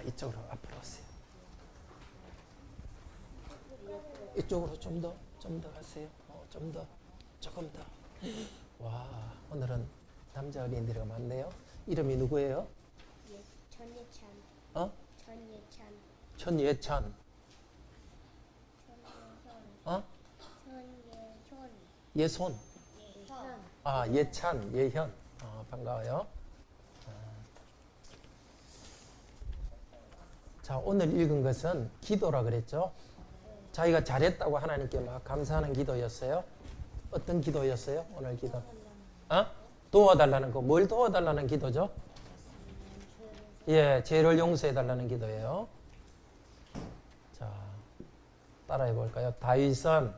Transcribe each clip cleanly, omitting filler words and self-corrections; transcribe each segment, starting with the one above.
이쪽으로 앞으로 오세요. 이쪽으로 좀 더 가세요. 좀 더, 조금 더. 와, 오늘은 남자 어린이들이 많네요. 이름이 누구예요? 전예찬. 어? 전예찬. 천예찬. 어? 전예현. 예손. 예현. 아, 예찬, 예현. 반가워요. 자, 오늘 읽은 것은 기도라 그랬죠? 자기가 잘했다고 하나님께 막 감사하는 기도였어요. 어떤 기도였어요? 오늘 기도. 도와달라는 거. 뭘 도와달라는 기도죠? 예, 죄를 용서해달라는 기도예요. 자, 따라해 볼까요? 다윗은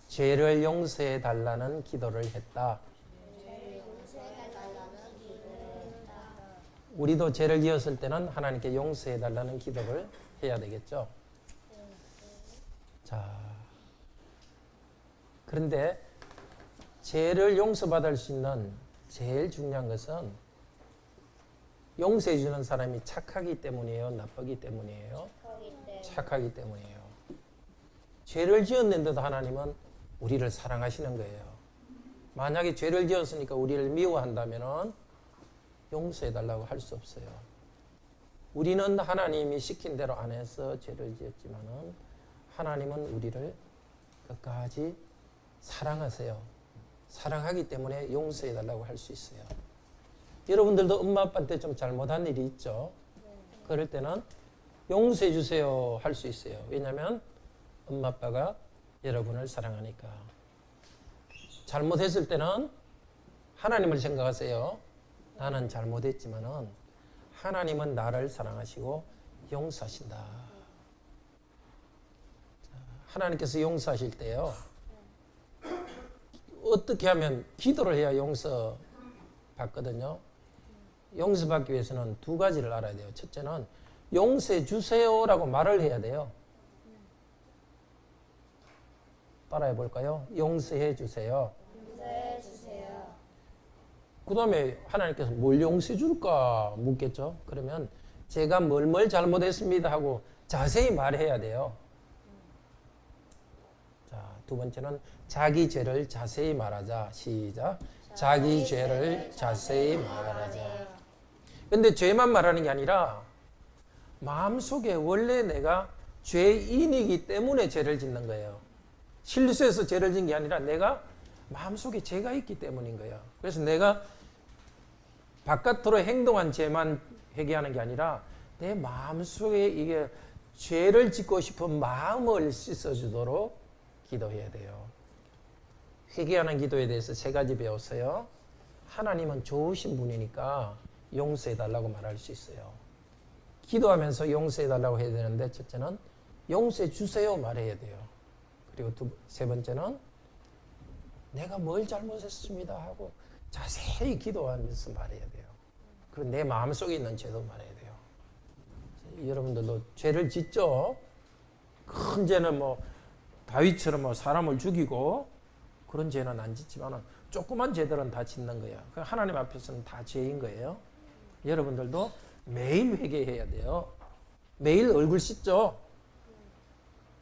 죄를 용서해달라는 기도를 했다. 우리도 죄를 지었을 때는 하나님께 용서해달라는 기도를 해야 되겠죠. 자, 그런데 죄를 용서받을 수 있는 제일 중요한 것은 용서해 주는 사람이 착하기 때문이에요? 나쁘기 때문이에요? 착하기 때문이에요. 죄를 지었는데도 하나님은 우리를 사랑하시는 거예요. 만약에 죄를 지었으니까 우리를 미워한다면 용서해 달라고 할 수 없어요. 우리는 하나님이 시킨 대로 안 해서 죄를 지었지만은 하나님은 우리를 끝까지 사랑하세요. 사랑하기 때문에 용서해 달라고 할 수 있어요. 여러분들도 엄마 아빠한테 좀 잘못한 일이 있죠. 그럴 때는 용서해 주세요 할 수 있어요. 왜냐하면 엄마 아빠가 여러분을 사랑하니까. 잘못했을 때는 하나님을 생각하세요. 나는 잘못했지만은 하나님은 나를 사랑하시고 용서하신다. 하나님께서 용서하실 때요. 어떻게 하면 기도를 해야 용서 받거든요. 용서받기 위해서는 두 가지를 알아야 돼요. 첫째는 용서해 주세요라고 말을 해야 돼요. 따라해 볼까요? 용서해 주세요. 용서해 주세요. 그 다음에 하나님께서 뭘 용서해 줄까 묻겠죠. 그러면 제가 뭘 잘못했습니다 하고 자세히 말해야 돼요. 자, 두 번째는 자기 죄를 자세히 말하자. 시작. 자기 죄를 자세히 말하자. 근데 죄만 말하는 게 아니라 마음속에 원래 내가 죄인이기 때문에 죄를 짓는 거예요. 실수해서 죄를 짓는 게 아니라 내가 마음속에 죄가 있기 때문인 거예요. 그래서 내가 바깥으로 행동한 죄만 회개하는 게 아니라 내 마음속에 이게 죄를 짓고 싶은 마음을 씻어주도록 기도해야 돼요. 회개하는 기도에 대해서 세 가지 배웠어요. 하나님은 좋으신 분이니까 용서해달라고 말할 수 있어요. 기도하면서 용서해달라고 해야 되는데 첫째는 용서해 주세요 말해야 돼요. 그리고 세 번째는 내가 뭘 잘못했습니다 하고 자세히 기도하면서 말해야 돼요. 그리고 내 마음속에 있는 죄도 말해야 돼요. 여러분들도 죄를 짓죠. 큰 죄는 뭐 다윗처럼 뭐 사람을 죽이고 그런 죄는 안 짓지만 조그만 죄들은 다 짓는 거예요. 하나님 앞에서는 다 죄인 거예요. 여러분들도 매일 회개해야 돼요. 매일 얼굴 씻죠.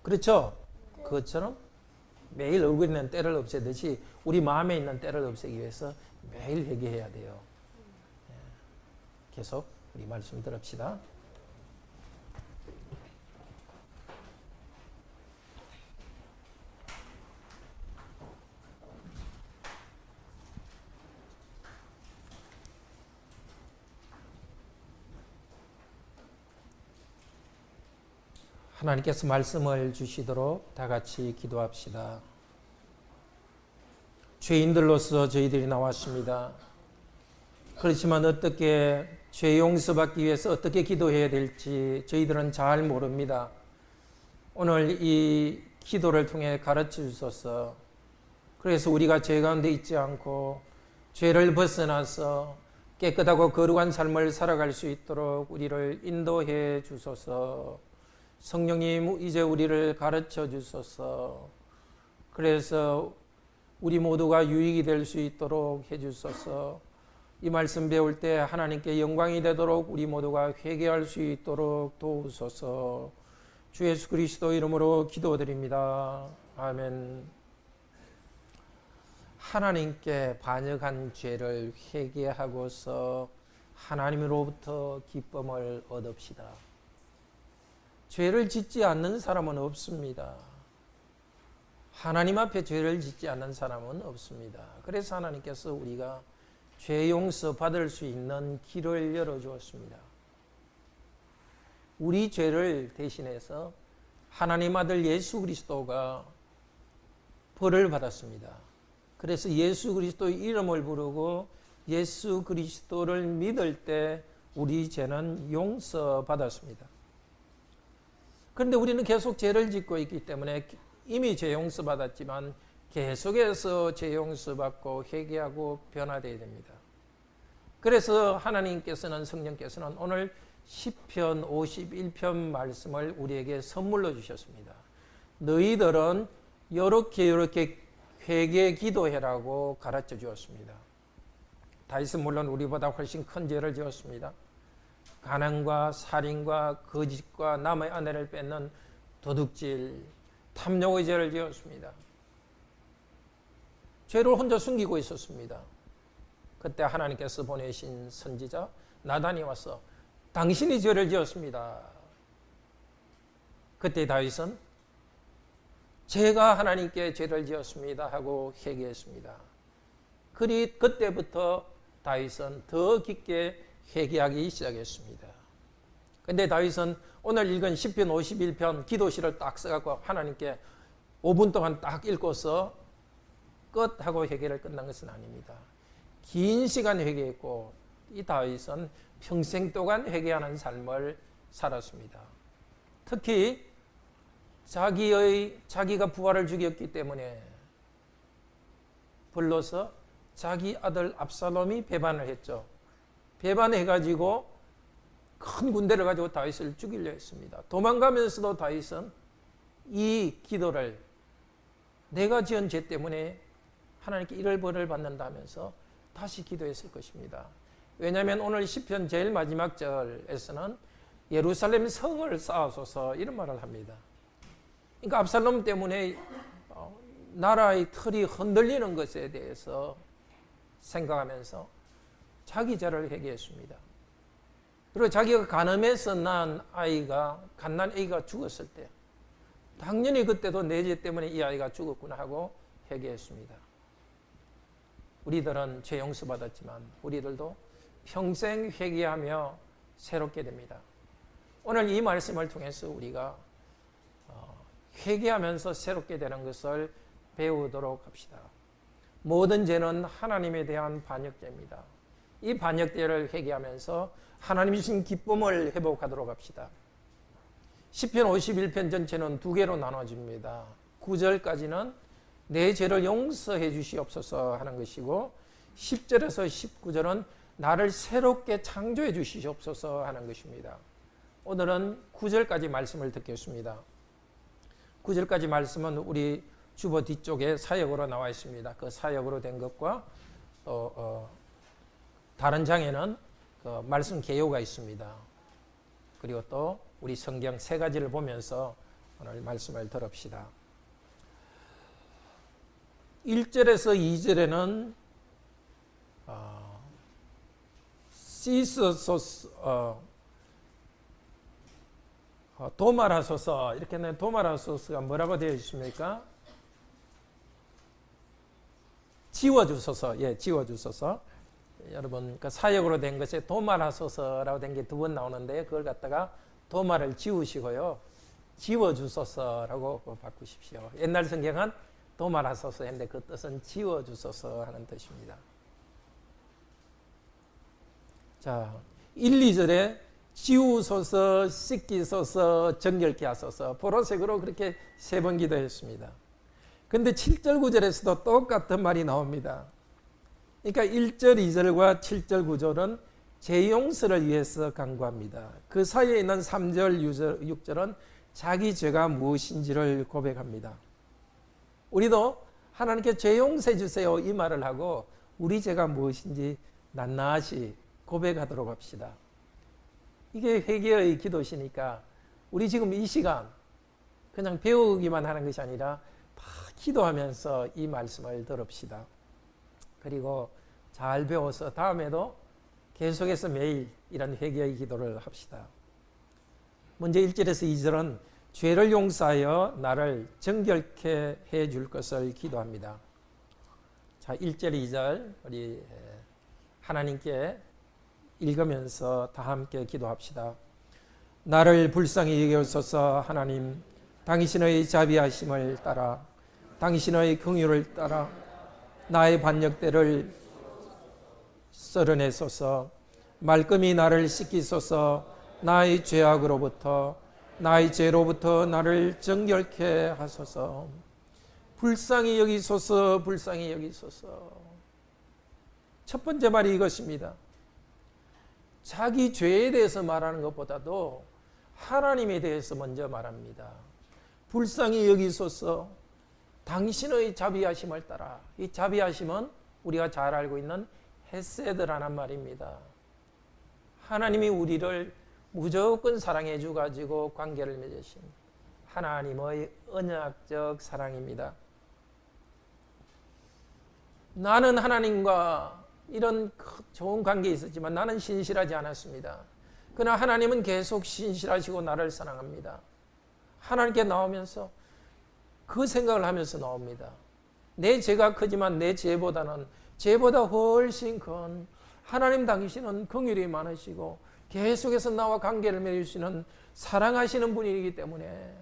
그렇죠? 그것처럼 매일 얼굴에 있는 때를 없애듯이 우리 마음에 있는 때를 없애기 위해서 매일 회개해야 돼요. 계속 우리 말씀 들읍시다. 하나님께서 말씀을 주시도록 다 같이 기도합시다. 죄인들로서 저희들이 나왔습니다. 그렇지만 어떻게 죄 용서받기 위해서 어떻게 기도해야 될지 저희들은 잘 모릅니다. 오늘 이 기도를 통해 가르쳐 주소서. 그래서 우리가 죄 가운데 있지 않고 죄를 벗어나서 깨끗하고 거룩한 삶을 살아갈 수 있도록 우리를 인도해 주소서. 성령님 이제 우리를 가르쳐 주소서. 그래서 우리 모두가 유익이 될 수 있도록 해 주소서. 이 말씀 배울 때 하나님께 영광이 되도록 우리 모두가 회개할 수 있도록 도우소서. 주 예수 그리스도 이름으로 기도드립니다. 아멘. 하나님께 반역한 죄를 회개하고서 하나님으로부터 기쁨을 얻읍시다. 죄를 짓지 않는 사람은 없습니다. 하나님 앞에 죄를 짓지 않는 사람은 없습니다. 그래서 하나님께서 우리가 죄 용서 받을 수 있는 길을 열어주었습니다. 우리 죄를 대신해서 하나님 아들 예수 그리스도가 벌을 받았습니다. 그래서 예수 그리스도의 이름을 부르고 예수 그리스도를 믿을 때 우리 죄는 용서받았습니다. 그런데 우리는 계속 죄를 짓고 있기 때문에 이미 죄 용서받았지만 계속해서 죄 용서받고 회개하고 변화되어야 됩니다. 그래서 하나님께서는 성령께서는 오늘 시편 51편 말씀을 우리에게 선물로 주셨습니다. 너희들은 이렇게 회개 기도해라고 가르쳐 주었습니다. 다윗은 물론 우리보다 훨씬 큰 죄를 지었습니다. 가난과 살인과 거짓과 남의 아내를 뺏는 도둑질, 탐욕의 죄를 지었습니다. 죄를 혼자 숨기고 있었습니다. 그때 하나님께서 보내신 선지자 나단이 와서 당신이 죄를 지었습니다. 그때 다윗은 제가 하나님께 죄를 지었습니다 하고 회개했습니다. 그때부터 다윗은 더 깊게 회개하기 시작했습니다. 근데 다윗은 오늘 읽은 시편 51편 기도시를 딱 써갖고 하나님께 5분 동안 딱 읽고서 끝하고 회개를 끝난 것은 아닙니다. 긴 시간 회개했고 이 다윗은 평생 동안 회개하는 삶을 살았습니다. 특히 자기가 부하를 죽였기 때문에 불러서 자기 아들 압살롬이 배반을 했죠. 배반해가지고 큰 군대를 가지고 다윗을 죽이려 했습니다. 도망가면서도 다윗은 이 기도를 내가 지은 죄 때문에 하나님께 이럴 벌을 받는다면서 다시 기도했을 것입니다. 왜냐하면 오늘 시편 제일 마지막 절에서는 예루살렘 성을 쌓아소서 이런 말을 합니다. 그러니까 압살롬 때문에 나라의 틀이 흔들리는 것에 대해서 생각하면서 자기 죄를 회개했습니다. 그리고 자기가 간음해서 낳은 갓난 아이가 죽었을 때 당연히 그때도 내 죄 때문에 이 아이가 죽었구나 하고 회개했습니다. 우리들은 죄 용서받았지만 우리들도 평생 회개하며 새롭게 됩니다. 오늘 이 말씀을 통해서 우리가 회개하면서 새롭게 되는 것을 배우도록 합시다. 모든 죄는 하나님에 대한 반역죄입니다. 이 반역죄를 회개하면서 하나님이 주신 기쁨을 회복하도록 합시다. 시편 51편 전체는 두 개로 나눠집니다. 9절까지는 내 죄를 용서해 주시옵소서 하는 것이고 10절에서 19절은 나를 새롭게 창조해 주시옵소서 하는 것입니다. 오늘은 9절까지 말씀을 듣겠습니다. 9절까지 말씀은 우리 주보 뒤쪽에 사역으로 나와 있습니다. 그 사역으로 된 것과 다른 장에는 그 말씀 개요가 있습니다. 그리고 또 우리 성경 세 가지를 보면서 오늘 말씀을 들읍시다. 1절에서 2절에는 도말하소서 이렇게 도말하소서가 뭐라고 되어 있습니까? 지워주소서. 예, 지워주소서. 여러분 그 사역으로 된 것에 도말하소서라고 된 게 두 번 나오는데 그걸 갖다가 도말을 지우시고요. 지워주소서라고 바꾸십시오. 옛날 성경은 도말하소서 했는데 그 뜻은 지워주소서 하는 뜻입니다. 자, 1, 2절에 지우소서, 씻기소서, 정결케 하소서 보라색으로 그렇게 세 번 기도했습니다. 근데 7절, 9절에서도 똑같은 말이 나옵니다. 그러니까 1절, 2절과 7절, 9절은 죄 용서를 위해서 간구합니다. 그 사이에 있는 3절, 6절은 자기 죄가 무엇인지를 고백합니다. 우리도 하나님께 죄 용서해 주세요 이 말을 하고 우리 죄가 무엇인지 낱낱이 고백하도록 합시다. 이게 회개의 기도시니까 우리 지금 이 시간 그냥 배우기만 하는 것이 아니라 다 기도하면서 이 말씀을 들읍시다. 그리고 잘 배워서 다음에도 계속해서 매일 이런 회개의 기도를 합시다. 먼저 1절에서 2절은 죄를 용서하여 나를 정결케 해줄 것을 기도합니다. 자, 1절, 2절 우리 하나님께 읽으면서 다 함께 기도합시다. 나를 불쌍히 여기소서. 하나님, 당신의 자비하심을 따라 당신의 긍휼을 따라 나의 반역대를 썰어내소서. 말끔히 나를 씻기소서. 나의 죄악으로부터 나의 죄로부터 나를 정결케 하소서. 불쌍히 여기소서. 불쌍히 여기소서. 첫 번째 말이 이것입니다. 자기 죄에 대해서 말하는 것보다도 하나님에 대해서 먼저 말합니다. 불쌍히 여기소서. 당신의 자비하심을 따라. 이 자비하심은 우리가 잘 알고 있는 헤세드라는 말입니다. 하나님이 우리를 무조건 사랑해 주가지고 관계를 맺으신 하나님의 언약적 사랑입니다. 나는 하나님과 이런 좋은 관계에 있었지만 나는 신실하지 않았습니다. 그러나 하나님은 계속 신실하시고 나를 사랑합니다. 하나님께 나오면서 그 생각을 하면서 나옵니다. 내 죄가 크지만 내 죄보다는 죄보다 훨씬 큰 하나님 당신은 긍휼이 많으시고 계속해서 나와 관계를 맺으시는 사랑하시는 분이기 때문에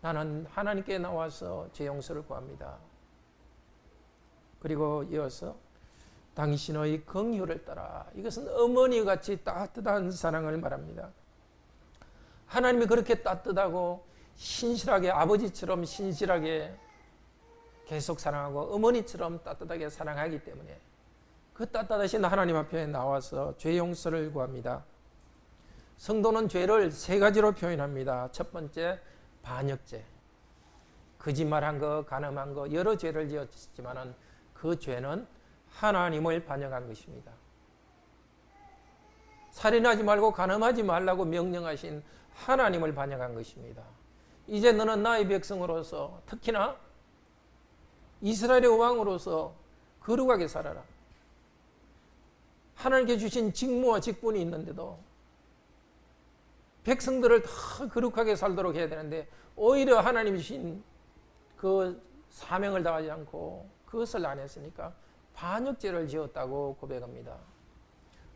나는 하나님께 나와서 죄 용서를 구합니다. 그리고 이어서 당신의 긍휼을 따라. 이것은 어머니같이 따뜻한 사랑을 말합니다. 하나님이 그렇게 따뜻하고 신실하게 아버지처럼 신실하게 계속 사랑하고 어머니처럼 따뜻하게 사랑하기 때문에 그 따뜻하신 하나님 앞에 나와서 죄 용서를 구합니다. 성도는 죄를 세 가지로 표현합니다. 첫 번째, 반역죄. 거짓말한 거, 간음한 거, 여러 죄를 지었지만은 그 죄는 하나님을 반역한 것입니다. 살인하지 말고 간음하지 말라고 명령하신 하나님을 반역한 것입니다. 이제 너는 나의 백성으로서 특히나 이스라엘의 왕으로서 거룩하게 살아라. 하나님께 주신 직무와 직분이 있는데도 백성들을 다 거룩하게 살도록 해야 되는데 오히려 하나님이 주신 그 사명을 다하지 않고 그것을 안 했으니까 반역죄를 지었다고 고백합니다.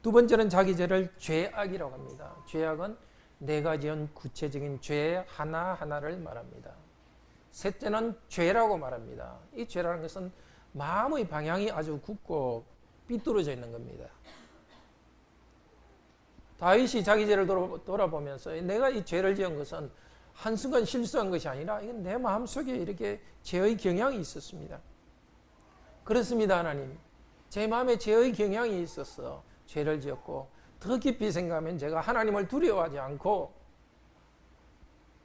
두 번째는 자기 죄를 죄악이라고 합니다. 죄악은 내가 지은 구체적인 죄 하나하나를 말합니다. 셋째는 죄라고 말합니다. 이 죄라는 것은 마음의 방향이 아주 굳고 삐뚤어져 있는 겁니다. 다윗이 자기 죄를 돌아보면서 내가 이 죄를 지은 것은 한순간 실수한 것이 아니라 이건 내 마음속에 이렇게 죄의 경향이 있었습니다. 그렇습니다. 하나님, 제 마음에 죄의 경향이 있어서 죄를 지었고 더 깊이 생각하면 제가 하나님을 두려워하지 않고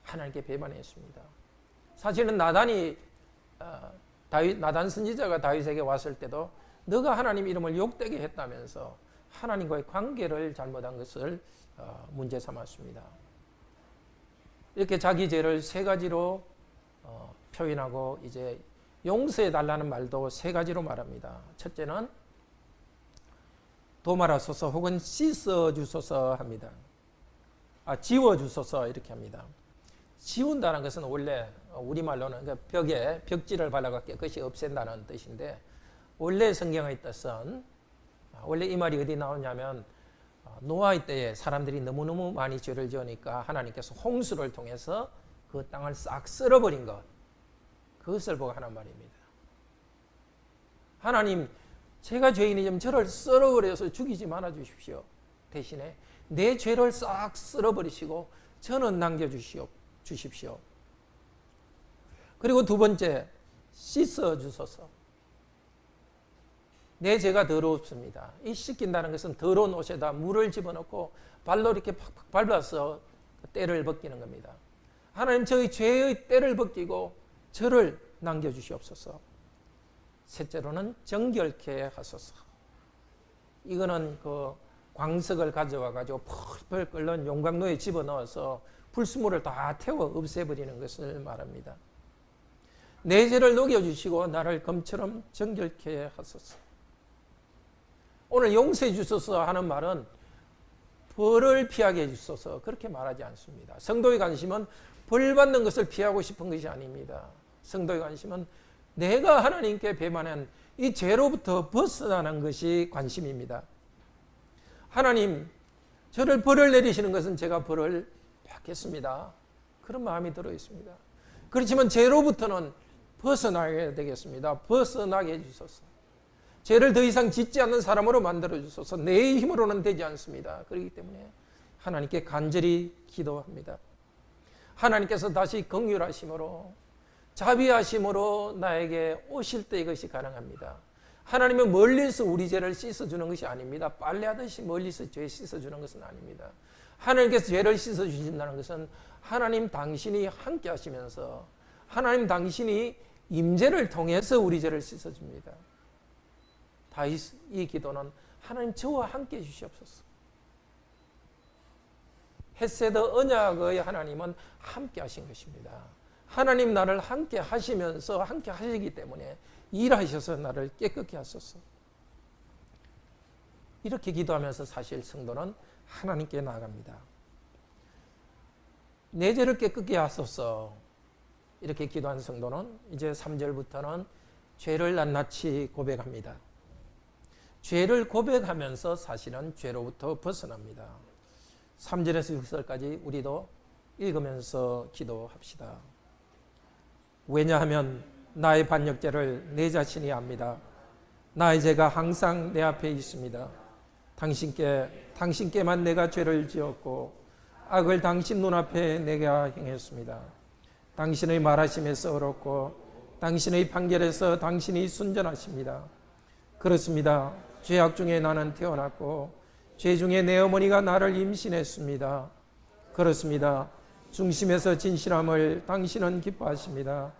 하나님께 배반했습니다. 사실은 나단 선지자가 다윗에게 왔을 때도 너가 하나님 이름을 욕되게 했다면서 하나님과의 관계를 잘못한 것을 문제 삼았습니다. 이렇게 자기 죄를 세 가지로 표현하고 이제 용서해 달라는 말도 세 가지로 말합니다. 첫째는 도말하소서 혹은 씻어주소서 합니다. 지워주소서 이렇게 합니다. 지운다는 것은 원래 우리말로는 벽에 벽지를 발라가 깨끗이 없앤다는 뜻인데 원래 성경의 뜻은 원래 이 말이 어디 나오냐면 노아의 때에 사람들이 너무너무 많이 죄를 지으니까 하나님께서 홍수를 통해서 그 땅을 싹 쓸어버린 것, 그것을 보고 하는 말입니다. 하나님, 제가 죄인이지만 저를 썰어버려서 죽이지 말아 주십시오. 대신에 내 죄를 싹 쓸어버리시고 저는 남겨주십시오. 그리고 두 번째, 씻어주소서. 내 죄가 더럽습니다. 이 씻긴다는 것은 더러운 옷에다 물을 집어넣고 발로 이렇게 팍팍 밟아서 때를 벗기는 겁니다. 하나님, 저희 죄의 때를 벗기고 저를 남겨주시옵소서. 셋째로는 정결케 하소서. 이거는 그 광석을 가져와 가지고 펄펄 끓는 용광로에 집어넣어서 불순물을 다 태워 없애버리는 것을 말합니다. 내 죄를 녹여주시고 나를 검처럼 정결케 하소서. 오늘 용서해 주소서 하는 말은 벌을 피하게 해주소서 그렇게 말하지 않습니다. 성도의 관심은 벌 받는 것을 피하고 싶은 것이 아닙니다. 성도의 관심은 내가 하나님께 배반한 이 죄로부터 벗어나는 것이 관심입니다. 하나님, 저를 벌을 내리시는 것은 제가 벌을 받겠습니다. 그런 마음이 들어 있습니다. 그렇지만 죄로부터는 벗어나게 되겠습니다. 벗어나게 해주소서. 죄를 더 이상 짓지 않는 사람으로 만들어 주소서. 내 힘으로는 되지 않습니다. 그렇기 때문에 하나님께 간절히 기도합니다. 하나님께서 다시 긍휼하심으로 자비하심으로 나에게 오실 때 이것이 가능합니다. 하나님은 멀리서 우리 죄를 씻어주는 것이 아닙니다. 빨래하듯이 멀리서 죄 씻어주는 것은 아닙니다. 하나님께서 죄를 씻어주신다는 것은 하나님 당신이 함께 하시면서 하나님 당신이 임재를 통해서 우리 죄를 씻어줍니다. 다윗 이 기도는 하나님 저와 함께 해주시옵소서. 헤세드 언약의 하나님은 함께 하신 것입니다. 하나님 나를 함께 하시면서 함께 하시기 때문에 일하셔서 나를 깨끗게 하소서. 이렇게 기도하면서 사실 성도는 하나님께 나아갑니다. 내 죄를 깨끗게 하소서. 이렇게 기도한 성도는 이제 3절부터는 죄를 낱낱이 고백합니다. 죄를 고백하면서 사실은 죄로부터 벗어납니다. 3절에서 6절까지 우리도 읽으면서 기도합시다. 왜냐하면 나의 반역죄를 내 자신이 압니다. 나의 죄가 항상 내 앞에 있습니다. 당신께만 내가 죄를 지었고 악을 당신 눈앞에 내가 행했습니다. 당신의 말하심에서 얼었고 당신의 판결에서 당신이 순전하십니다. 그렇습니다. 죄악 중에 나는 태어났고 죄 중에 내 어머니가 나를 임신했습니다. 그렇습니다. 중심에서 진실함을 당신은 기뻐하십니다.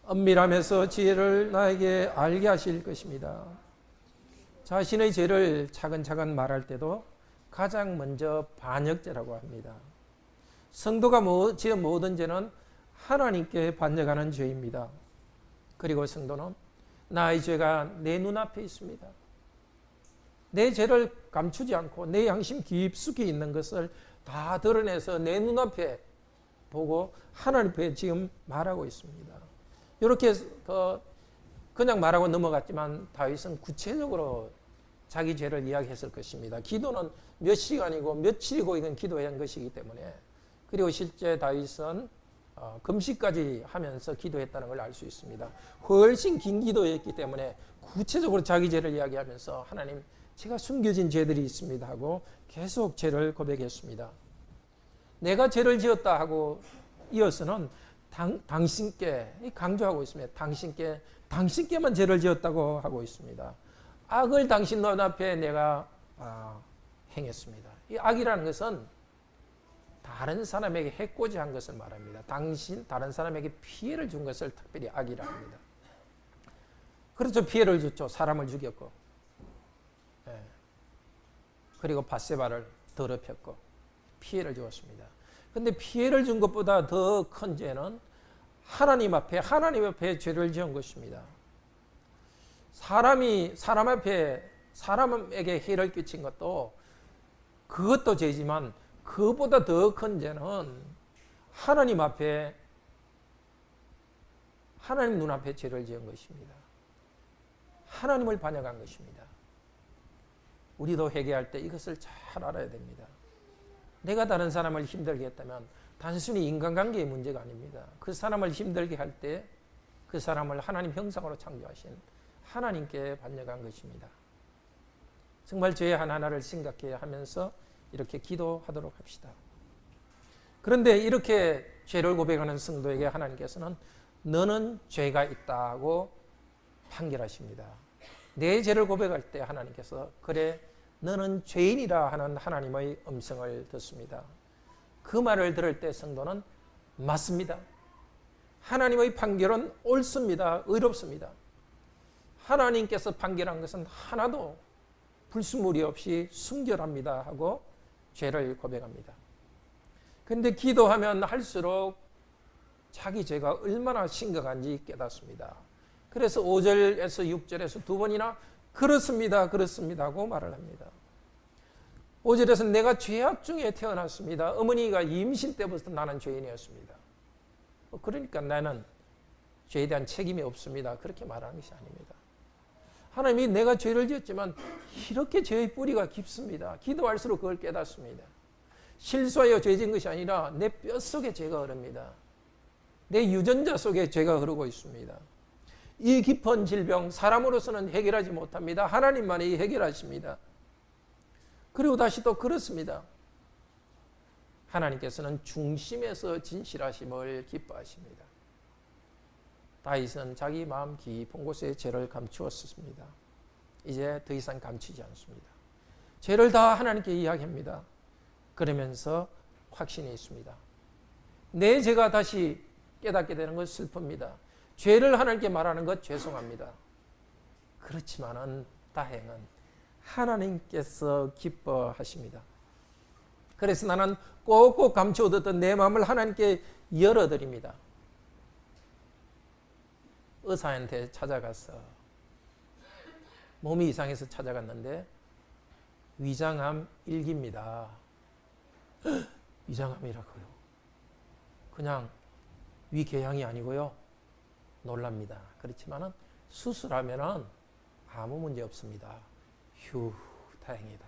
은밀함에서 지혜를 나에게 알게 하실 것입니다. 자신의 죄를 차근차근 말할 때도 가장 먼저 반역죄라고 합니다. 성도가 지은 모든 죄는 하나님께 반역하는 죄입니다. 그리고 성도는 나의 죄가 내 눈앞에 있습니다. 내 죄를 감추지 않고 내 양심 깊숙이 있는 것을 다 드러내서 내 눈앞에 보고 하나님 앞에 지금 말하고 있습니다. 이렇게 그냥 말하고 넘어갔지만 다윗은 구체적으로 자기 죄를 이야기했을 것입니다. 기도는 몇 시간이고 며칠이고 이건 기도한 것이기 때문에 그리고 실제 다윗은 금식까지 하면서 기도했다는 걸 알 수 있습니다. 훨씬 긴 기도였기 때문에 구체적으로 자기 죄를 이야기하면서 하나님 제가 숨겨진 죄들이 있습니다 하고 계속 죄를 고백했습니다. 내가 죄를 지었다 하고 이어서는 당신께 강조하고 있습니다. 당신께만 죄를 지었다고 하고 있습니다. 악을 당신 눈앞에 내가 행했습니다. 이 악이라는 것은 다른 사람에게 해코지 한 것을 말합니다. 다른 사람에게 피해를 준 것을 특별히 악이라 합니다. 그렇죠. 피해를 줬죠. 사람을 죽였고. 예. 그리고 밧세바를 더럽혔고 피해를 주었습니다. 그런데 피해를 준 것보다 더 큰 죄는 하나님 앞에 죄를 지은 것입니다. 사람에게 해를 끼친 것도 그것도 죄지만 그것보다 더 큰 죄는 하나님 눈앞에 죄를 지은 것입니다. 하나님을 반역한 것입니다. 우리도 회개할 때 이것을 잘 알아야 됩니다. 내가 다른 사람을 힘들게 했다면 단순히 인간관계의 문제가 아닙니다. 그 사람을 힘들게 할 때 그 사람을 하나님 형상으로 창조하신 하나님께 반역한 것입니다. 정말 죄 하나하나를 생각해 하면서 이렇게 기도하도록 합시다. 그런데 이렇게 죄를 고백하는 성도에게 하나님께서는 너는 죄가 있다고 판결하십니다. 내 죄를 고백할 때 하나님께서 그래 너는 죄인이라 하는 하나님의 음성을 듣습니다. 그 말을 들을 때 성도는 맞습니다. 하나님의 판결은 옳습니다. 의롭습니다. 하나님께서 판결한 것은 하나도 불순물이 없이 순결합니다 하고 죄를 고백합니다. 근데 기도하면 할수록 자기 죄가 얼마나 심각한지 깨닫습니다. 그래서 5절에서 6절에서 두 번이나 그렇습니다, 그렇습니다 하고 말을 합니다. 5절에서 내가 죄악 중에 태어났습니다. 어머니가 임신 때부터 나는 죄인이었습니다. 그러니까 나는 죄에 대한 책임이 없습니다. 그렇게 말하는 것이 아닙니다. 하나님이 내가 죄를 지었지만 이렇게 죄의 뿌리가 깊습니다. 기도할수록 그걸 깨닫습니다. 실수하여 죄 지은 것이 아니라 내 뼛속에 죄가 흐릅니다. 내 유전자 속에 죄가 흐르고 있습니다. 이 깊은 질병 사람으로서는 해결하지 못합니다. 하나님만이 해결하십니다. 그리고 다시 또 그렇습니다. 하나님께서는 중심에서 진실하심을 기뻐하십니다. 다윗은 자기 마음 깊은 곳에 죄를 감추었습니다. 이제 더 이상 감추지 않습니다. 죄를 다 하나님께 이야기합니다. 그러면서 확신이 있습니다. 내 죄가 다시 깨닫게 되는 것 슬픕니다. 죄를 하나님께 말하는 것 죄송합니다. 그렇지만은 다행은 하나님께서 기뻐하십니다. 그래서 나는 꼭꼭 감추어뒀던 내 마음을 하나님께 열어드립니다. 의사한테 찾아가서 몸이 이상해서 찾아갔는데 위장암 1기입니다. 위장암이라고요. 그냥 위궤양이 아니고요. 놀랍니다. 그렇지만은 수술하면은 아무 문제 없습니다. 휴, 다행이다.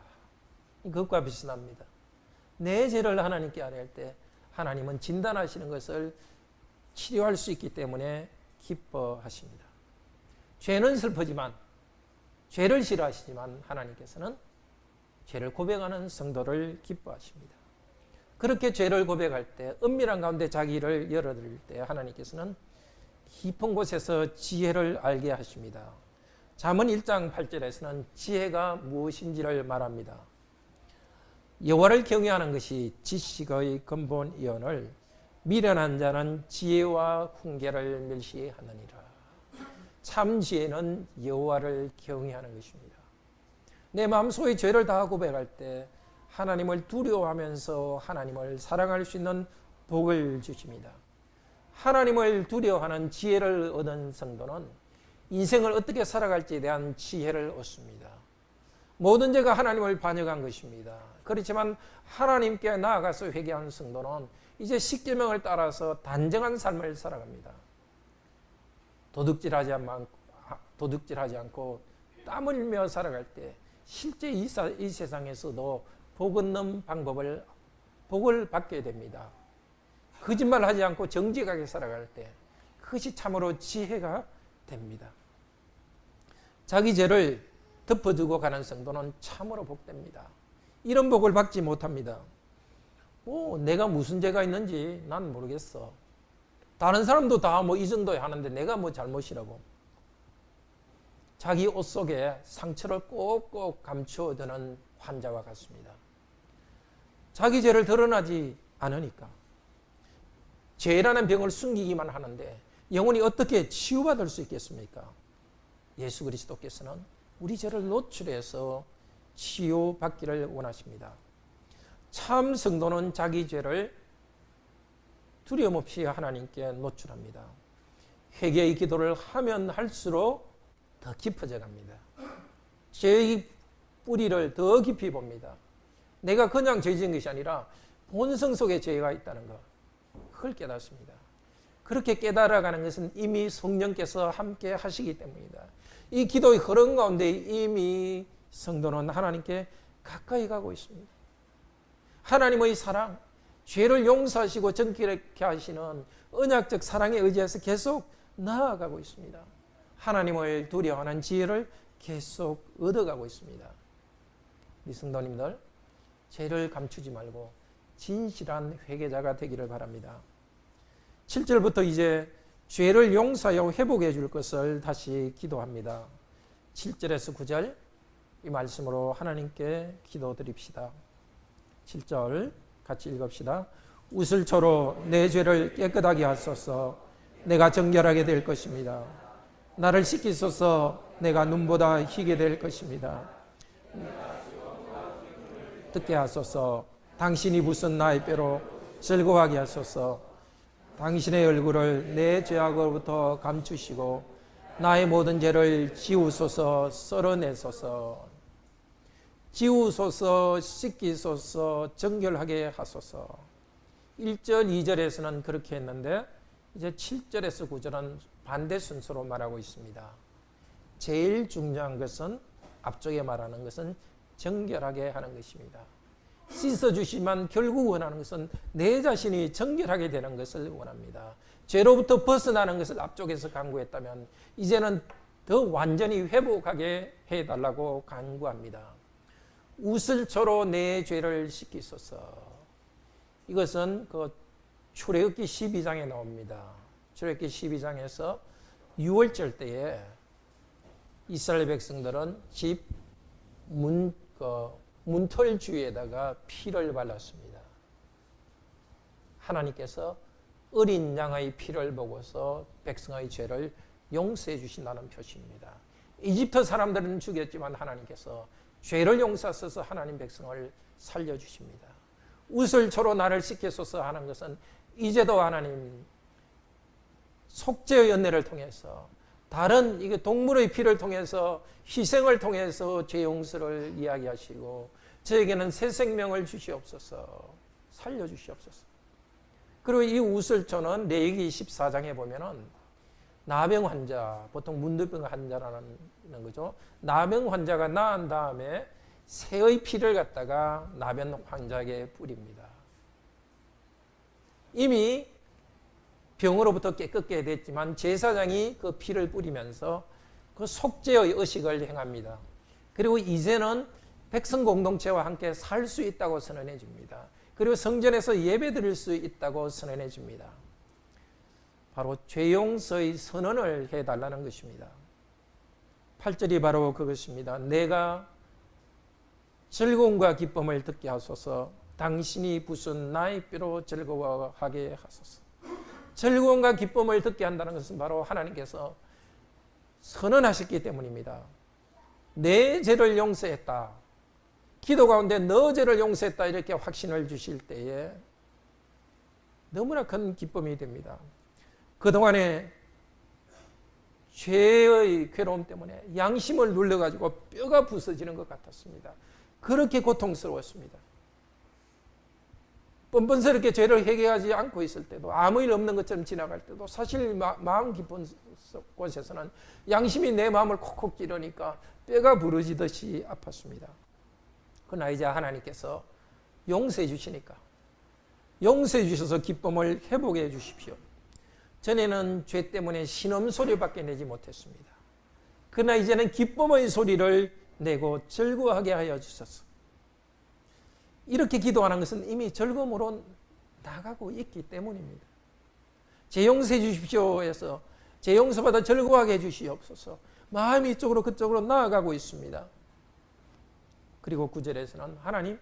그것과 비슷합니다. 내 죄를 하나님께 아뢰할 때 하나님은 진단하시는 것을 치료할 수 있기 때문에 기뻐하십니다. 죄는 슬프지만 죄를 싫어하시지만 하나님께서는 죄를 고백하는 성도를 기뻐하십니다. 그렇게 죄를 고백할 때 은밀한 가운데 자기를 열어드릴 때 하나님께서는 깊은 곳에서 지혜를 알게 하십니다. 잠언 1장 8절에서는 지혜가 무엇인지를 말합니다. 여호와를 경외하는 것이 지식의 근본이오늘 미련한 자는 지혜와 훈계를 멸시하느니라. 참 지혜는 여호와를 경외하는 것입니다. 내 마음속에 죄를 다 고백할 때 하나님을 두려워하면서 하나님을 사랑할 수 있는 복을 주십니다. 하나님을 두려워하는 지혜를 얻은 성도는 인생을 어떻게 살아갈지에 대한 지혜를 얻습니다. 모든 죄가 하나님을 반역한 것입니다. 그렇지만 하나님께 나아가서 회개한 성도는 이제 십계명을 따라서 단정한 삶을 살아갑니다. 도둑질하지 않고 땀 흘며 살아갈 때 실제 이 세상에서도 복 얻는 복을 받게 됩니다. 거짓말하지 않고 정직하게 살아갈 때 그것이 참으로 지혜가 됩니다. 자기 죄를 덮어두고 가는 성도는 참으로 복됩니다. 이런 복을 받지 못합니다. 내가 무슨 죄가 있는지 난 모르겠어. 다른 사람도 다 이 정도에 하는데 내가 뭐 잘못이라고. 자기 옷 속에 상처를 꼭꼭 감추어두는 환자와 같습니다. 자기 죄를 드러나지 않으니까 죄라는 병을 숨기기만 하는데 영혼이 어떻게 치유받을 수 있겠습니까? 예수 그리스도께서는 우리 죄를 노출해서 치유받기를 원하십니다. 참 성도는 자기 죄를 두려움 없이 하나님께 노출합니다. 회개의 기도를 하면 할수록 더 깊어져 갑니다. 죄의 뿌리를 더 깊이 봅니다. 내가 그냥 죄 지은 것이 아니라 본성 속에 죄가 있다는 것, 그걸 깨닫습니다. 그렇게 깨달아가는 것은 이미 성령께서 함께 하시기 때문이다. 이 기도의 흐름 가운데 이미 성도는 하나님께 가까이 가고 있습니다. 하나님의 사랑, 죄를 용서하시고 정결케 하시는 언약적 사랑에 의지해서 계속 나아가고 있습니다. 하나님을 두려워하는 지혜를 계속 얻어가고 있습니다. 우리 성도님들, 죄를 감추지 말고 진실한 회개자가 되기를 바랍니다. 7절부터 이제 죄를 용서하여 회복해 줄 것을 다시 기도합니다. 7절에서 9절 이 말씀으로 하나님께 기도드립시다. 7절 같이 읽읍시다. 우슬초로 내 죄를 깨끗하게 하소서. 내가 정결하게 될 것입니다. 나를 씻기소서. 내가 눈보다 희게 될 것입니다. 듣게 하소서. 당신이 부순 나의 뼈로 즐거워하게 하소서. 당신의 얼굴을 내 죄악으로부터 감추시고 나의 모든 죄를 지우소서. 썰어내소서. 지우소서, 씻기소서, 정결하게 하소서. 1절, 2절에서는 그렇게 했는데 이제 7절에서 9절은 반대 순서로 말하고 있습니다. 제일 중요한 것은 앞쪽에 말하는 것은 정결하게 하는 것입니다. 씻어주시만 결국 원하는 것은 내 자신이 정결하게 되는 것을 원합니다. 죄로부터 벗어나는 것을 앞쪽에서 간구했다면 이제는 더 완전히 회복하게 해달라고 간구합니다. 우슬초로 내 죄를 씻기소서. 이것은 그 출애굽기 12장에 나옵니다. 출애굽기 12장에서 6월절 때에 이스라엘 백성들은 집 문털 주위에다가 피를 발랐습니다. 하나님께서 어린 양의 피를 보고서 백성의 죄를 용서해 주신다는 표시입니다. 이집트 사람들은 죽였지만 하나님께서 죄를 용서하셔서 하나님 백성을 살려주십니다. 우슬초로 나를 씻기소서 하는 것은 이제도 하나님 속죄의 연례를 통해서 다른 이게 동물의 피를 통해서 희생을 통해서 죄 용서를 이야기하시고 저에게는 새 생명을 주시옵소서. 살려주시옵소서. 그리고 이 우슬초는 레위기 14장에 보면은 나병 환자, 보통 문둥병 환자라는 거죠. 나병 환자가 나은 다음에 새의 피를 갖다가 나병 환자에게 뿌립니다. 이미 병으로부터 깨끗게 됐지만 제사장이 그 피를 뿌리면서 그 속죄의 의식을 행합니다. 그리고 이제는 백성 공동체와 함께 살 수 있다고 선언해 줍니다. 그리고 성전에서 예배 드릴 수 있다고 선언해 줍니다. 바로 죄용서의 선언을 해달라는 것입니다. 8절이 바로 그것입니다. 내가 즐거움과 기쁨을 듣게 하소서. 당신이 부순 나의 뼈로 즐거워하게 하소서. 즐거움과 기쁨을 듣게 한다는 것은 바로 하나님께서 선언하셨기 때문입니다. 내 죄를 용서했다. 기도 가운데 너 죄를 용서했다 이렇게 확신을 주실 때에 너무나 큰 기쁨이 됩니다. 그동안에 죄의 괴로움 때문에 양심을 눌러가지고 뼈가 부서지는 것 같았습니다. 그렇게 고통스러웠습니다. 뻔뻔스럽게 죄를 회개하지 않고 있을 때도 아무 일 없는 것처럼 지나갈 때도 사실 마음 깊은 곳에서는 양심이 내 마음을 콕콕 찌르니까 뼈가 부러지듯이 아팠습니다. 그러나 이제 하나님께서 용서해 주시니까 용서해 주셔서 기쁨을 회복해 주십시오. 전에는 죄 때문에 신음소리밖에 내지 못했습니다. 그러나 이제는 기쁨의 소리를 내고 즐거워하게 하여 주소서. 이렇게 기도하는 것은 이미 즐거움으로 나가고 있기 때문입니다. 제 용서해 주십시오 해서 제 용서받아 즐거워하게 해 주시옵소서. 마음이 이쪽으로 그쪽으로 나아가고 있습니다. 그리고 9절에서는 하나님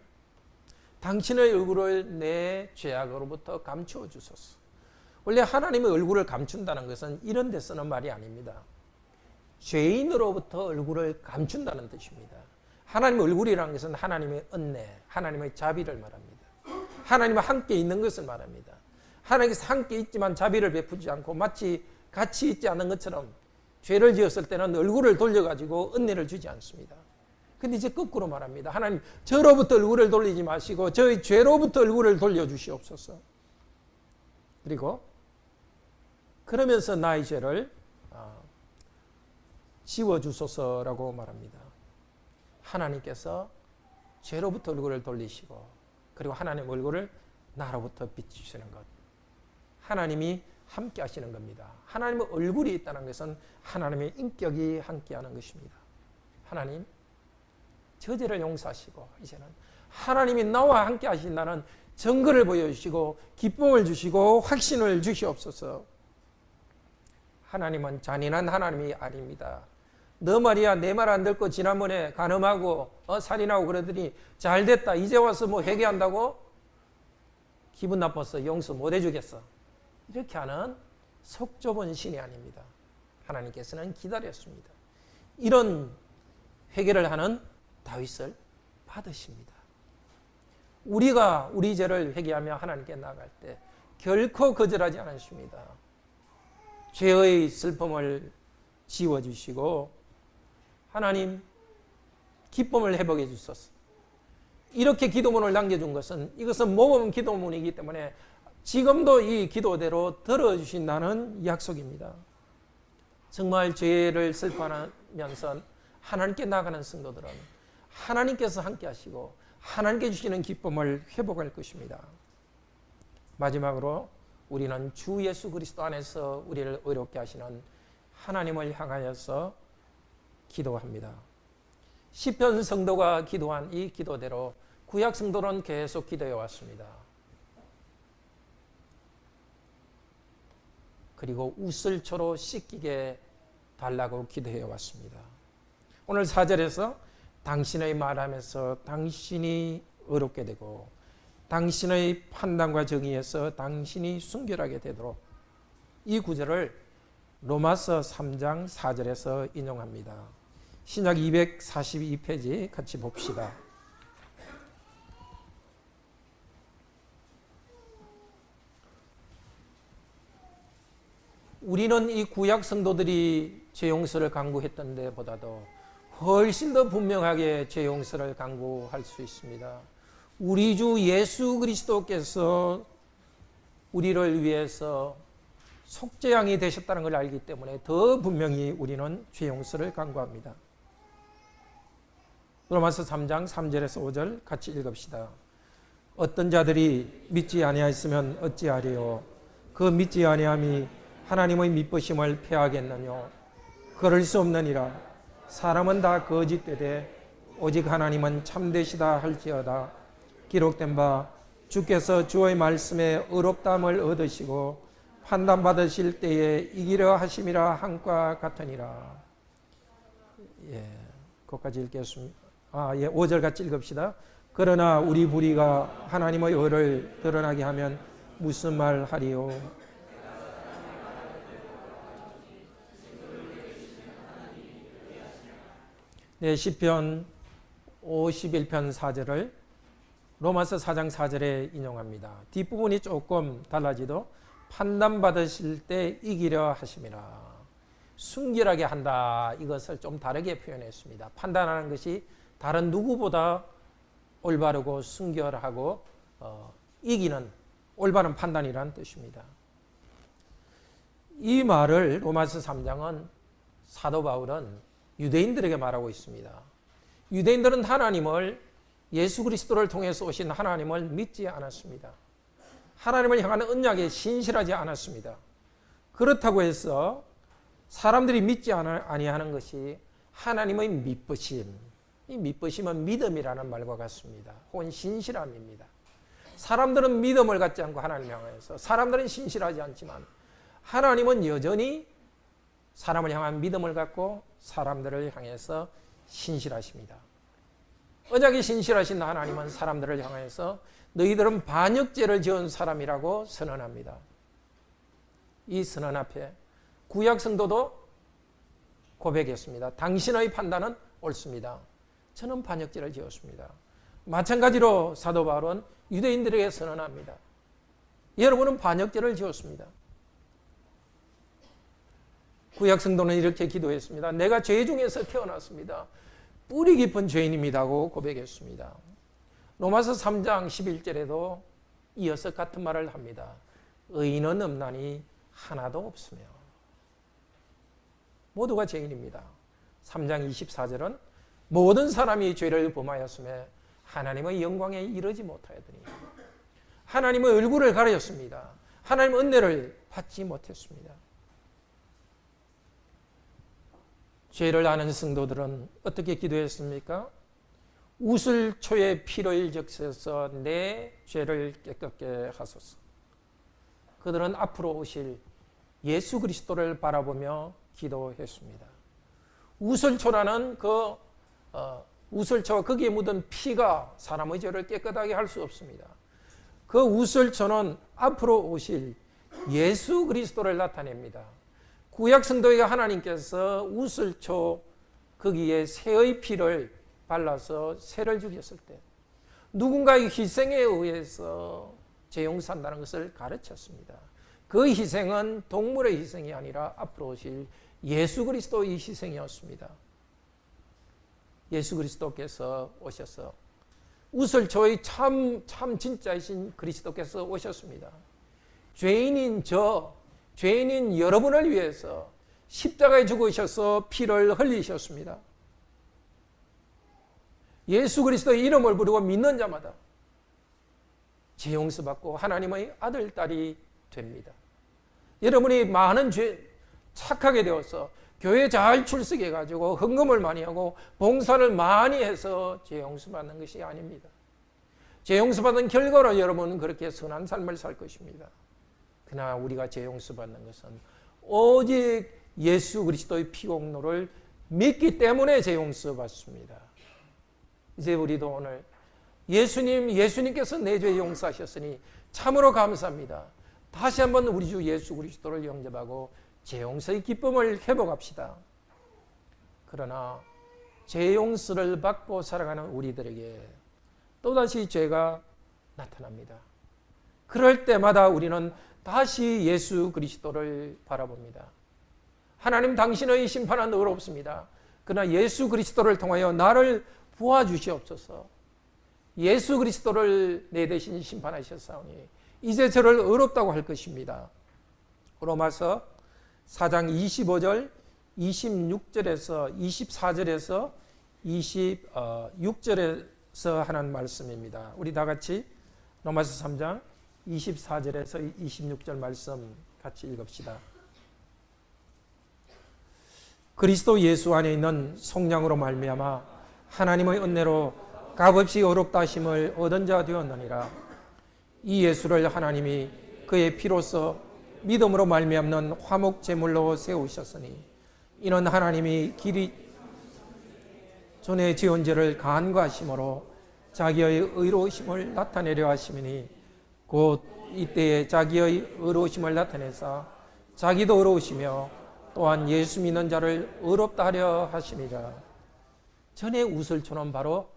당신의 얼굴을 내 죄악으로부터 감추어 주소서. 원래 하나님의 얼굴을 감춘다는 것은 이런 데 쓰는 말이 아닙니다. 죄인으로부터 얼굴을 감춘다는 뜻입니다. 하나님의 얼굴이라는 것은 하나님의 은혜, 하나님의 자비를 말합니다. 하나님과 함께 있는 것을 말합니다. 하나님께서 함께 있지만 자비를 베푸지 않고 마치 같이 있지 않은 것처럼 죄를 지었을 때는 얼굴을 돌려가지고 은혜를 주지 않습니다. 근데 이제 거꾸로 말합니다. 하나님 저로부터 얼굴을 돌리지 마시고 저희 죄로부터 얼굴을 돌려주시옵소서. 그리고 그러면서 나의 죄를 지워주소서라고 말합니다. 하나님께서 죄로부터 얼굴을 돌리시고 그리고 하나님 얼굴을 나로부터 비추시는 것. 하나님이 함께 하시는 겁니다. 하나님의 얼굴이 있다는 것은 하나님의 인격이 함께하는 것입니다. 하나님 저 죄를 용서하시고 이제는 하나님이 나와 함께 하신다는 증거를 보여주시고 기쁨을 주시고 확신을 주시옵소서. 하나님은 잔인한 하나님이 아닙니다. 너 말이야 내 말 안 듣고 지난번에 간음하고 살인하고 그러더니 잘됐다 이제 와서 뭐 회개한다고? 기분 나빠서 용서 못 해주겠어. 이렇게 하는 속 좁은 신이 아닙니다. 하나님께서는 기다렸습니다. 이런 회개를 하는 다윗을 받으십니다. 우리가 우리 죄를 회개하며 하나님께 나아갈 때 결코 거절하지 않으십니다. 죄의 슬픔을 지워주시고 하나님 기쁨을 회복해 주소서. 이렇게 기도문을 남겨준 것은 이것은 모범 기도문이기 때문에 지금도 이 기도대로 들어주신다는 약속입니다. 정말 죄를 슬퍼하면서 하나님께 나가는 성도들은 하나님께서 함께 하시고 하나님께 주시는 기쁨을 회복할 것입니다. 마지막으로 우리는 주 예수 그리스도 안에서 우리를 의롭게 하시는 하나님을 향하여서 기도합니다. 시편 성도가 기도한 이 기도대로 구약 성도는 계속 기도해 왔습니다. 그리고 우슬초로 씻기게 달라고 기도해 왔습니다. 오늘 4절에서 당신의 말하면서 당신이 의롭게 되고 당신의 판단과 정의에서 당신이 순결하게 되도록 이 구절을 로마서 3장 4절에서 인용합니다. 신약 242페이지 같이 봅시다. 우리는 이 구약 성도들이 죄 용서를 강구했던 데보다도 훨씬 더 분명하게 죄 용서를 강구할 수 있습니다. 우리 주 예수 그리스도께서 우리를 위해서 속죄양이 되셨다는 걸 알기 때문에 더 분명히 우리는 죄 용서를 강구합니다. 로마서 3장 3절에서 5절 같이 읽읍시다. 어떤 자들이 믿지 아니하였으면 어찌하리요? 그 믿지 아니함이 하나님의 믿으심을 패하겠느뇨? 그럴 수 없느니라. 사람은 다 거짓되되 오직 하나님은 참되시다 할지어다. 기록된 바 주께서 주의 말씀에 의롭다함을 얻으시고 판단받으실 때에 이기려 하심이라 한과 같으니라. 거기까지 읽겠습니다. 5절 같이 읽읍시다. 그러나 우리 불의가 하나님의 의를 드러나게 하면 무슨 말 하리요? 네, 시편 51편 4절을 로마서 4장 4절에 인용합니다. 뒷부분이 조금 달라지도 판단받으실 때 이기려 하심이라. 순결하게 한다. 이것을 좀 다르게 표현했습니다. 판단하는 것이 다른 누구보다 올바르고 순결하고 이기는 올바른 판단이라는 뜻입니다. 이 말을 로마서 3장은 사도 바울은 유대인들에게 말하고 있습니다. 유대인들은 하나님을 예수 그리스도를 통해서 오신 하나님을 믿지 않았습니다. 하나님을 향한 언약에 신실하지 않았습니다. 그렇다고 해서 사람들이 믿지 아니하는 것이 하나님의 믿으심. 이 믿으심은 믿음이라는 말과 같습니다. 혹은 신실함입니다. 사람들은 믿음을 갖지 않고 하나님 향해서 사람들은 신실하지 않지만 하나님은 여전히 사람을 향한 믿음을 갖고 사람들을 향해서 신실하십니다. 언약에 신실하신 하나님은 사람들을 향해서 너희들은 반역죄를 지은 사람이라고 선언합니다. 이 선언 앞에 구약 성도도 고백했습니다. 당신의 판단은 옳습니다. 저는 반역죄를 지었습니다. 마찬가지로 사도 바울은 유대인들에게 선언합니다. 여러분은 반역죄를 지었습니다. 구약 성도는 이렇게 기도했습니다. 내가 죄 중에서 태어났습니다. 뿌리 깊은 죄인입니다고 고백했습니다. 로마서 3장 11절에도 이어서 같은 말을 합니다. 의인은 없나니 하나도 없으며. 모두가 죄인입니다. 3장 24절은 모든 사람이 죄를 범하였으며 하나님의 영광에 이르지 못하였더니 하나님의 얼굴을 가렸습니다. 하나님의 은혜를 받지 못했습니다. 죄를 아는 성도들은 어떻게 기도했습니까? 우슬초에 피를 적셔서 내 죄를 깨끗게 하소서. 그들은 앞으로 오실 예수 그리스도를 바라보며 기도했습니다. 우슬초라는 우슬초와 거기에 묻은 피가 사람의 죄를 깨끗하게 할 수 없습니다. 그 우슬초는 앞으로 오실 예수 그리스도를 나타냅니다. 구약 성도에게 하나님께서 우슬초 거기에 새의 피를 발라서 새를 죽였을 때 누군가의 희생에 의해서 재용산다는 것을 가르쳤습니다. 그 희생은 동물의 희생이 아니라 앞으로 오실 예수 그리스도의 희생이었습니다. 예수 그리스도께서 오셔서 우슬초의 참 진짜이신 그리스도께서 오셨습니다. 죄인인 죄인인 여러분을 위해서 십자가에 죽으셔서 피를 흘리셨습니다. 예수 그리스도의 이름을 부르고 믿는 자마다 죄 용서받고 하나님의 아들, 딸이 됩니다. 여러분이 많은 착하게 되어서 교회 잘 출석해가지고 헌금을 많이 하고 봉사를 많이 해서 죄 용서받는 것이 아닙니다. 죄 용서받은 결과로 여러분은 그렇게 선한 삶을 살 것입니다. 그러나 우리가 죄 용서받는 것은 오직 예수 그리스도의 피공로를 믿기 때문에 죄 용서받습니다. 이제 우리도 오늘 예수님께서 내 죄 용서하셨으니 참으로 감사합니다. 다시 한번 우리 주 예수 그리스도를 영접하고 죄 용서의 기쁨을 회복합시다. 그러나 죄 용서를 받고 살아가는 우리들에게 또다시 죄가 나타납니다. 그럴 때마다 우리는 다시 예수 그리스도를 바라봅니다. 하나님, 당신의 심판은 의롭습니다. 그러나 예수 그리스도를 통하여 나를 부어주시옵소서. 예수 그리스도를 내 대신 심판하셨사오니 이제 저를 의롭다고 할 것입니다. 로마서 4장 25절, 26절에서 24절에서 26절에서 하는 말씀입니다. 우리 다 같이 로마서 3장 24절에서 26절 말씀 같이 읽읍시다. 그리스도 예수 안에 있는 성령으로 말미암아 하나님의 은혜로 값없이 의롭다 하심을 얻은 자 되었느니라. 이 예수를 하나님이 그의 피로써 믿음으로 말미암는 화목 제물로 세우셨으니 이는 하나님이 길이 전에 지은 죄를 간과하심으로 자기의 의로우심을 나타내려 하심이니 곧 이때에 자기의 의로우심을 나타내사 자기도 의로우시며 또한 예수 믿는 자를 의롭다 하려 하심이라. 전에 우슬초는 바로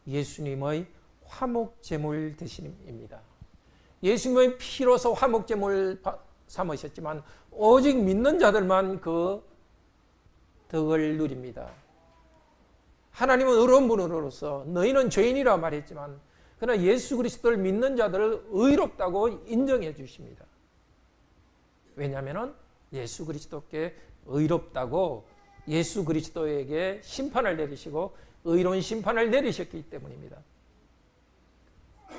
예수님의 화목제물 대신입니다. 예수님의 피로서 화목제물 삼으셨지만 오직 믿는 자들만 그 덕을 누립니다. 하나님은 의로운 분으로서 너희는 죄인이라 말했지만 그러나 예수 그리스도를 믿는 자들을 의롭다고 인정해 주십니다. 왜냐하면 예수 그리스도께 의롭다고 예수 그리스도에게 심판을 내리시고 의로운 심판을 내리셨기 때문입니다.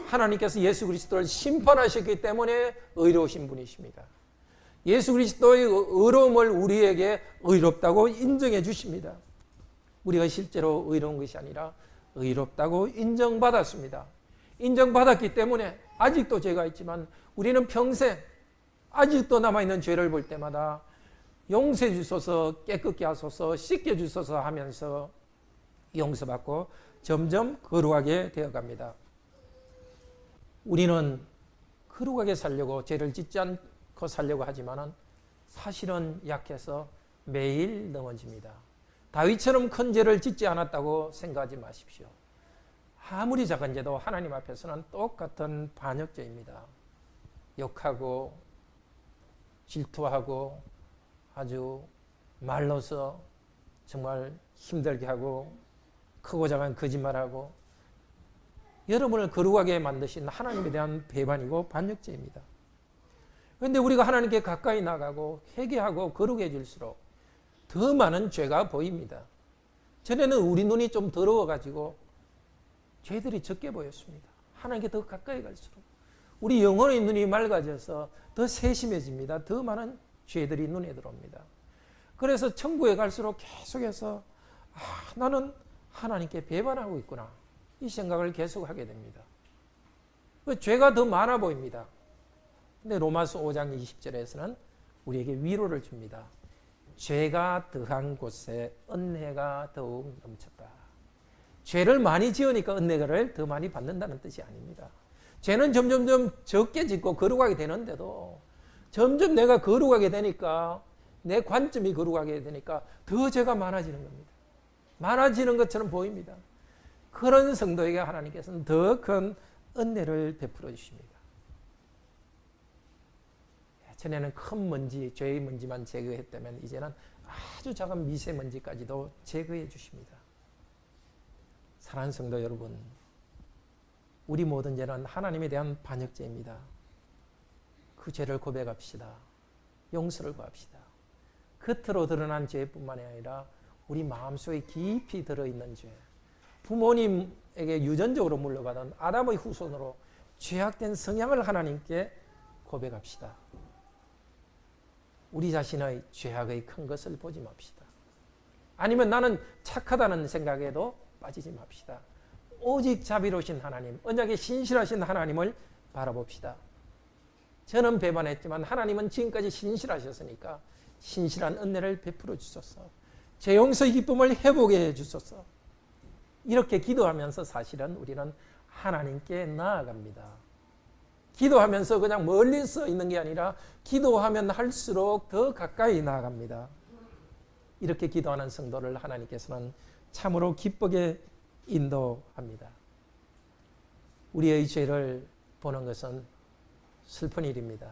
하나님께서 예수 그리스도를 심판하셨기 때문에 의로우신 분이십니다. 예수 그리스도의 의로움을 우리에게 의롭다고 인정해 주십니다. 우리가 실제로 의로운 것이 아니라 의롭다고 인정받았습니다. 인정받았기 때문에 아직도 죄가 있지만 우리는 평생 아직도 남아있는 죄를 볼 때마다 용서해 주소서, 깨끗게 하소서, 씻겨 주소서 하면서 용서받고 점점 거룩하게 되어갑니다. 우리는 거룩하게 살려고 죄를 짓지 않고 살려고 하지만 사실은 약해서 매일 넘어집니다. 다윗처럼 큰 죄를 짓지 않았다고 생각하지 마십시오. 아무리 작은 죄도 하나님 앞에서는 똑같은 반역죄입니다. 욕하고 질투하고 아주 말로서 정말 힘들게 하고 크고 작은 거짓말하고 여러분을 거룩하게 만드신 하나님에 대한 배반이고 반역죄입니다. 그런데 우리가 하나님께 가까이 나가고 회개하고 거룩해질수록 더 많은 죄가 보입니다. 전에는 우리 눈이 좀 더러워가지고 죄들이 적게 보였습니다. 하나님께 더 가까이 갈수록 우리 영혼의 눈이 맑아져서 더 세심해집니다. 더 많은 죄들이 눈에 들어옵니다. 그래서 천국에 갈수록 계속해서 나는 하나님께 배반하고 있구나 이 생각을 계속하게 됩니다. 죄가 더 많아 보입니다. 근데 로마서 5장 20절에서는 우리에게 위로를 줍니다. 죄가 더한 곳에 은혜가 더욱 넘쳤다. 죄를 많이 지으니까 은혜를 더 많이 받는다는 뜻이 아닙니다. 죄는 점점 적게 짓고 거룩하게 되는데도 점점 내가 거룩하게 되니까 내 관점이 거룩하게 되니까 더 죄가 많아지는 겁니다. 많아지는 것처럼 보입니다. 그런 성도에게 하나님께서는 더 큰 은혜를 베풀어 주십니다. 전에는 큰 먼지, 죄의 먼지만 제거했다면 이제는 아주 작은 미세먼지까지도 제거해 주십니다. 사랑하는 성도 여러분, 우리 모든 죄는 하나님에 대한 반역죄입니다. 그 죄를 고백합시다. 용서를 구합시다. 겉으로 드러난 죄뿐만이 아니라 우리 마음속에 깊이 들어있는 죄, 부모님에게 유전적으로 물려받은 아담의 후손으로 죄악된 성향을 하나님께 고백합시다. 우리 자신의 죄악의 큰 것을 보지 맙시다. 아니면 나는 착하다는 생각에도 빠지지 맙시다. 오직 자비로우신 하나님, 언약에 신실하신 하나님을 바라봅시다. 저는 배반했지만 하나님은 지금까지 신실하셨으니까 신실한 은혜를 베풀어 주소서. 제 용서의 기쁨을 회복해 주소서. 이렇게 기도하면서 사실은 우리는 하나님께 나아갑니다. 기도하면서 그냥 멀리서 있는 게 아니라 기도하면 할수록 더 가까이 나아갑니다. 이렇게 기도하는 성도를 하나님께서는 참으로 기쁘게 인도합니다. 우리의 죄를 보는 것은 슬픈 일입니다.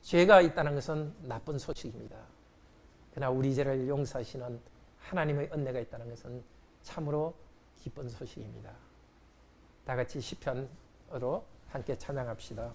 죄가 있다는 것은 나쁜 소식입니다. 그러나 우리 죄를 용서하시는 하나님의 은혜가 있다는 것은 참으로 기쁜 소식입니다. 다 같이 시편으로 함께 찬양합시다.